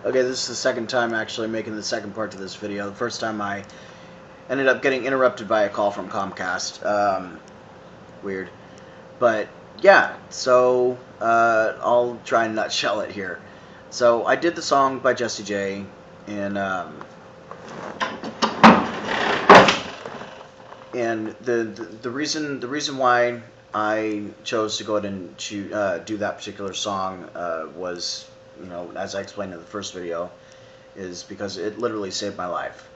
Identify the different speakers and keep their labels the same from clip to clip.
Speaker 1: Okay, this is the second time actually making the second part to this video. The first time I ended up getting interrupted by a call from Comcast. Weird. But yeah, so I'll try and nutshell it here. So I did the song by Jessie J, and the reason why I chose to go ahead and do that particular song was, as I explained in the first video, is because it literally saved my life.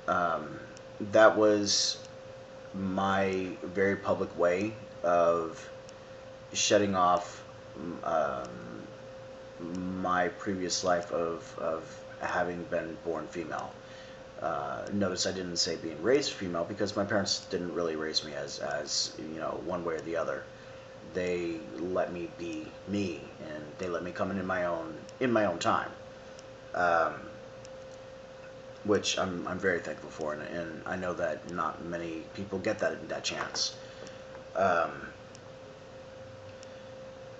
Speaker 1: Um, that was my very public way of shedding off um, my previous life of having been born female. Notice I didn't say being raised female because my parents didn't really raise me as one way or the other. They let me be me, and they let me come in my own time, um, which I'm very thankful for, and I know that not many people get that chance. Um,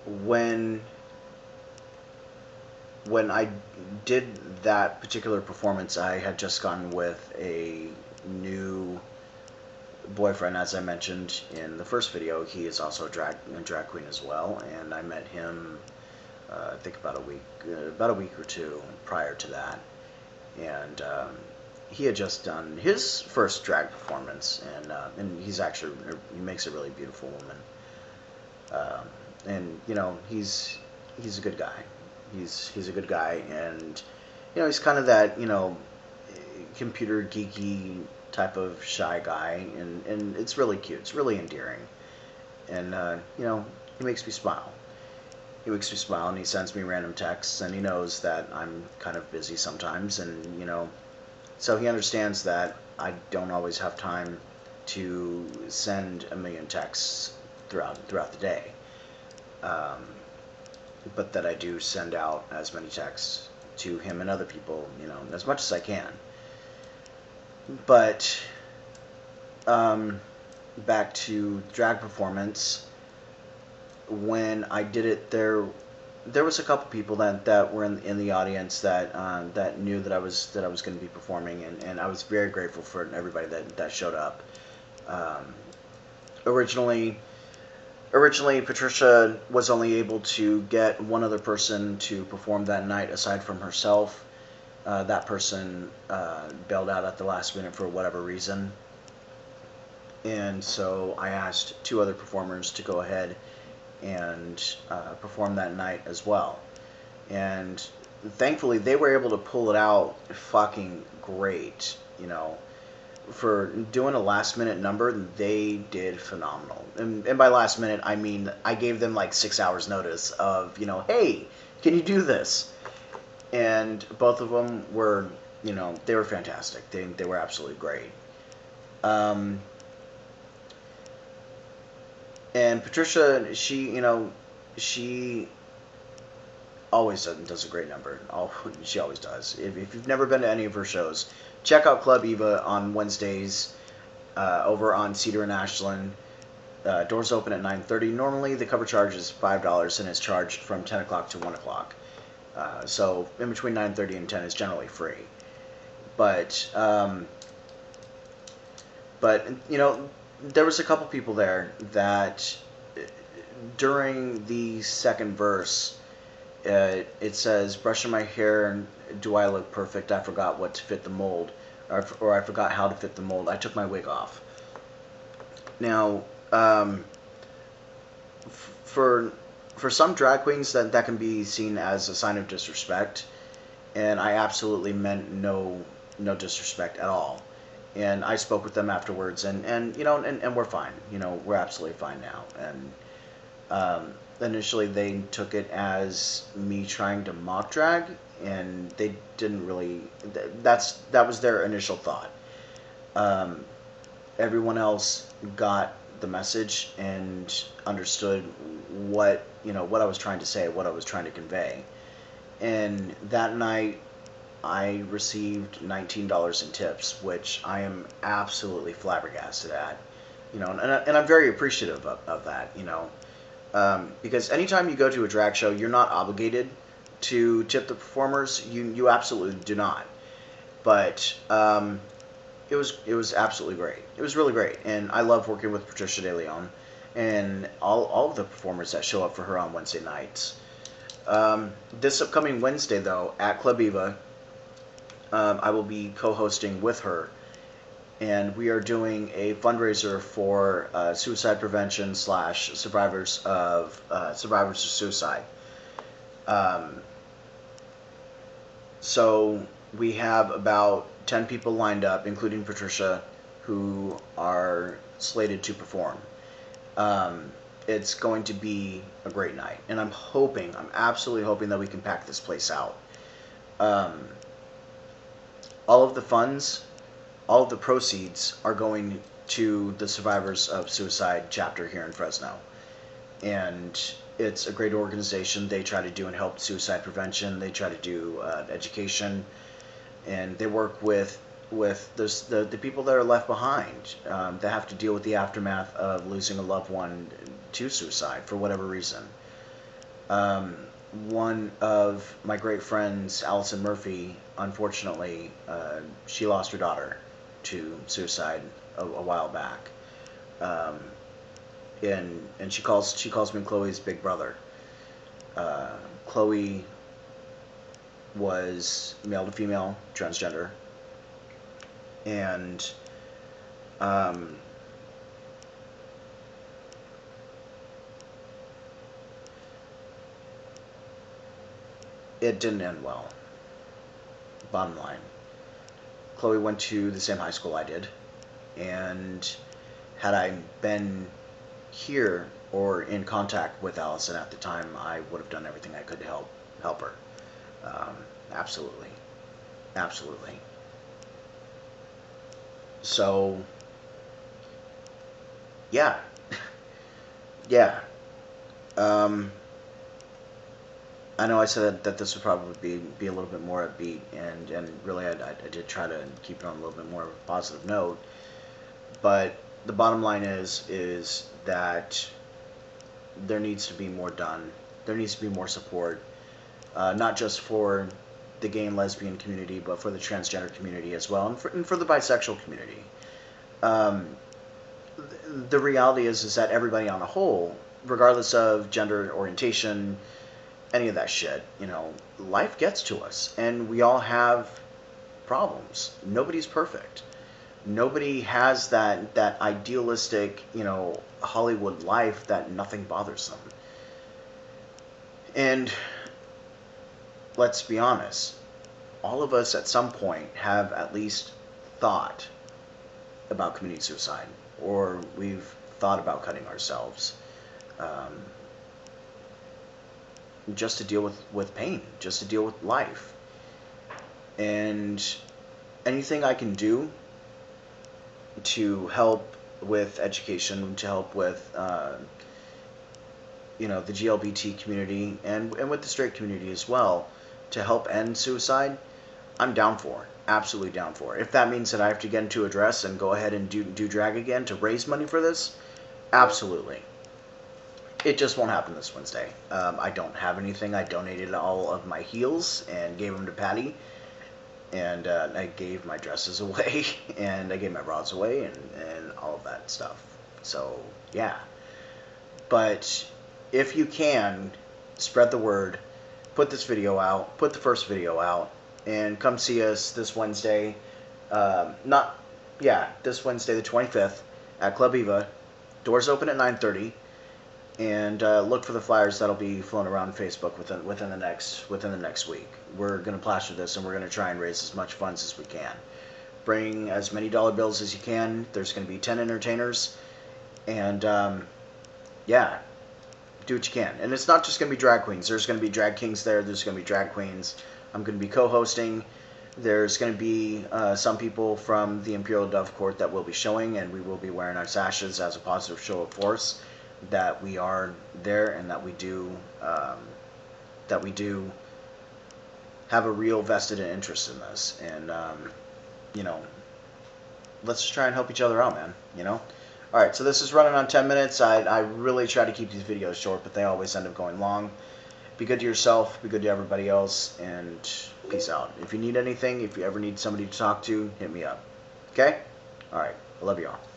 Speaker 1: when when I did that particular performance, I had just gotten with a new boyfriend, as I mentioned in the first video. He is also a drag queen as well, and I met him, I think about a week or two prior to that, and he had just done his first drag performance, and he makes a really beautiful woman, um, and he's a good guy. He's a good guy, and he's kind of that computer geeky type of shy guy, and it's really cute. It's really endearing, and he makes me smile. He makes me smile, and he sends me random texts, and he knows that I'm kind of busy sometimes, and so he understands that I don't always have time to send a million texts throughout the day. Um, but that I do send out as many texts to him and other people, as much as I can. But um, back to drag performance, when I did it, there was a couple people that were in the audience that knew that I was going to be performing, and I was very grateful for everybody that showed up. Um, originally, Originally, Patricia was only able to get one other person to perform that night aside from herself. That person bailed out at the last minute for whatever reason. And so I asked two other performers to go ahead and perform that night as well. And thankfully, they were able to pull it out fucking great. For doing a last minute number, they did phenomenal. And by last minute, I mean I gave them like 6 hours notice of, hey, can you do this? And both of them were, they were fantastic. They were absolutely great. Um, and Patricia, she always does a great number. She always does. If you've never been to any of her shows, check out Club Eva on Wednesdays over on Cedar and Ashland. Doors open at 9:30. Normally, the cover charge is $5, and it's charged from 10 o'clock to 1 o'clock. So in between 9:30 and 10 is generally free. But there was a couple people there that during the second verse, it says, brushing my hair and do I look perfect? I forgot what to fit the mold, or I forgot how to fit the mold. I took my wig off. Now, for some drag queens, that can be seen as a sign of disrespect, and I absolutely meant no disrespect at all. And I spoke with them afterwards, and we're fine. We're absolutely fine now. And initially, they took it as me trying to mock drag, and they didn't really. That was their initial thought. Um, Everyone else got the message and understood what I was trying to say, what I was trying to convey. And that night, I received $19 in tips, which I am absolutely flabbergasted at. And I'm very appreciative of that. Because anytime you go to a drag show, you're not obligated to tip the performers, you absolutely do not. But it was absolutely great. It was really great, and I love working with Patricia De Leon and all of the performers that show up for her on Wednesday nights. This upcoming Wednesday, though, at Club Eva, I will be co-hosting with her, and we are doing a fundraiser for suicide prevention / survivors of suicide. So we have about 10 people lined up, including Patricia, who are slated to perform. It's going to be a great night, and I'm absolutely hoping that we can pack this place out. All of the funds, all of the proceeds are going to the Survivors of Suicide chapter here in Fresno. And it's a great organization. They try to do and help suicide prevention. They try to do education, and they work with the people that are left behind that have to deal with the aftermath of losing a loved one to suicide for whatever reason. One of my great friends, Allison Murphy, unfortunately, she lost her daughter to suicide a while back. And she calls me Chloe's big brother. Chloe was male to female, transgender, and it didn't end well. Bottom line, Chloe went to the same high school I did, and had I been here or in contact with Allison at the time, I would have done everything I could to help her. Absolutely. So, yeah. I know I said that this would probably be a little bit more upbeat, and really I did try to keep it on a little bit more of a positive note. But the bottom line is that there needs to be more done. There needs to be more support, not just for the gay and lesbian community, but for the transgender community as well, and for the bisexual community. The reality is that everybody on a whole, regardless of gender orientation, any of that shit, life gets to us, and we all have problems. Nobody's perfect. Nobody has that idealistic, Hollywood life that nothing bothers them. And let's be honest, all of us at some point have at least thought about committing suicide, or we've thought about cutting ourselves, just to deal with pain, just to deal with life. And anything I can do to help with education, to help with the GLBT community, and with the straight community as well, to help end suicide, I'm down for. Absolutely down for. If that means that I have to get into a dress and go ahead and do drag again to raise money for this, absolutely. It just won't happen this Wednesday. I don't have anything. I donated all of my heels and gave them to Patty. And I gave my dresses away, and I gave my bras away, and all of that stuff. So, yeah. But if you can, spread the word, put this video out, put the first video out, and come see us this Wednesday. This Wednesday the 25th at Club Eva. Doors open at 9:30. And look for the flyers that'll be flown around Facebook within the next week. We're going to plaster this, and we're going to try and raise as much funds as we can. Bring as many dollar bills as you can. There's going to be 10 entertainers, and do what you can. And it's not just going to be drag queens. There's going to be drag kings there. There's going to be drag queens. I'm going to be co-hosting. There's going to be some people from the Imperial Dove Court that will be showing, and we will be wearing our sashes as a positive show of force that we are there, and that we do have a real vested interest in this. And let's just try and help each other out, man. Alright, so this is running on 10 minutes. I really try to keep these videos short, but they always end up going long be good to yourself, be good to everybody else, and peace out. If you need anything, if you ever need somebody to talk to, hit me up. Okay? All right. I love you all.